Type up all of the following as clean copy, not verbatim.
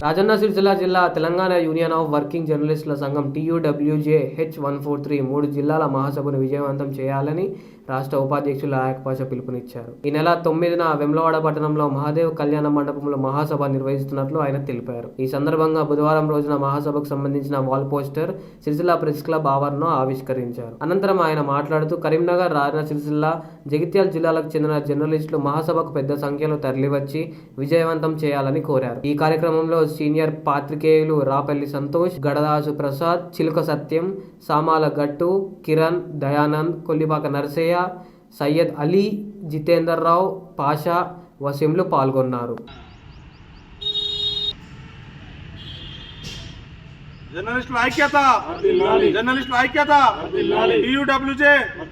రాజన్న సిరిసిల్ల జిల్లా Telangana union of working జర్నలిస్టుల సంఘం TUWJ H143 3 జిల్లాల మహాసభను విజయవంతం చేయాలని రాష్ట్ర ఉపాధ్యక్షులు ఆయకపాష పిలుపునిచ్చారు. ఈ నెల 9న వెమ్లవాడ పట్టణంలో మహాదేవ్ కళ్యాణ మండపంలో మహాసభ నిర్వహిస్తున్నట్లు ఆయన తెలిపారు. ఈ సందర్భంగా బుధవారం రోజున మహాసభకు సంబంధించిన wall poster Sircilla press club ఆవరణలో ఆవిష్కరించారు. అనంతరం ఆయన మాట్లాడుతూ కరీంనగర్, రాజన్న సిరిసిల్ల, జగిత్యాల జిల్లాలకు చెందిన జర్నలిస్టులు మహాసభకు పెద్ద సంఖ్యలో తరలివచ్చి విజయవంతం చేయాలని కోరారు. ఈ కార్యక్రమంలో సీనియర్ పాత్రికేయులు రాపల్లి సంతోష్, గడదాసు ప్రసాద్, చిలుక సత్యం, సామాల గట్టు, కిరణ్, దయానంద్, కొల్లిపాక నరసయ్య, సయ్యద్ అలీ, జితేందర్ రావు, పాషా, వసీంలు పాల్గొన్నారు. జర్నలిస్టుల ఐక్యత, జర్నలిస్టుల ఐక్యత, TUWJ.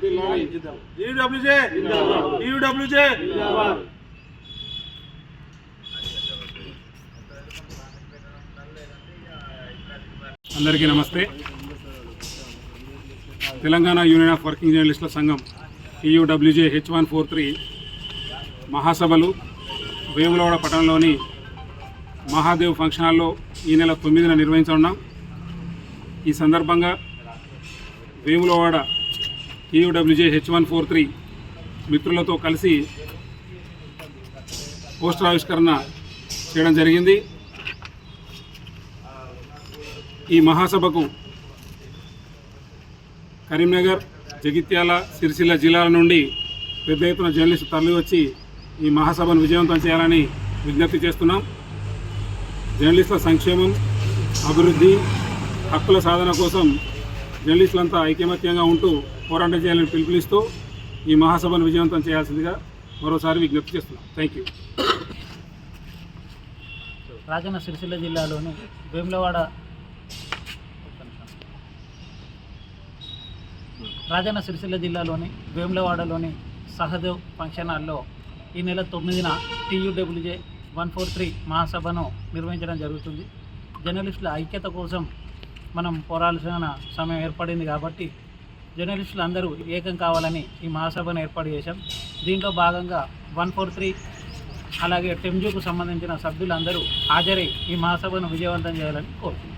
అందరికీ నమస్తే. తెలంగాణ యూనియన్ ఆఫ్ వర్కింగ్ జర్నలిస్టుల సంఘం TUWJ H143 మహాసభలు వేములవాడ పట్టణంలోని మహాదేవ్ ఫంక్షన్ హాల్లో ఈ నెల 9న నిర్వహించున్నాం. ఈ సందర్భంగా వేములవాడ TUWJ H143 మిత్రులతో కలిసి పోస్టర్ ఆవిష్కరణ చేయడం జరిగింది. ఈ మహాసభకు కరీంనగర్, జగిత్యాల, సిరిసిల్ల జిల్లాల నుండి పెద్ద ఎత్తున జర్నలిస్టు తరలి వచ్చి ఈ మహాసభను విజయవంతం చేయాలని విజ్ఞప్తి చేస్తున్నాం. జర్నలిస్టుల సంక్షేమం, అభివృద్ధి, హక్కుల సాధన కోసం జర్నలిస్టులంతా ఐకమత్యంగా ఉంటూ పోరాటం చేయాలని పిలుపునిస్తూ ఈ మహాసభను విజయవంతం చేయాల్సిందిగా మరోసారి విజ్ఞప్తి చేస్తున్నాం. Thank you. రాజన్న సిరిసిల్ల జిల్లాలోని వేములవాడలోని సహదేవ్ ఫంక్షన్ హాల్లో ఈ నెల 9న TUWJ 143 మహాసభను నిర్వహించడం జరుగుతుంది. జర్నలిస్టుల ఐక్యత కోసం మనం పోరాడాల్సిన సమయం ఏర్పడింది కాబట్టి జర్నలిస్టులు అందరూ ఏకం కావాలని ఈ మహాసభను ఏర్పాటు చేశాం. దీంట్లో భాగంగా 143 అలాగే టెమ్జూకు సంబంధించిన సభ్యులందరూ హాజరై ఈ మహాసభను విజయవంతం చేయాలని కోరుతున్నాం.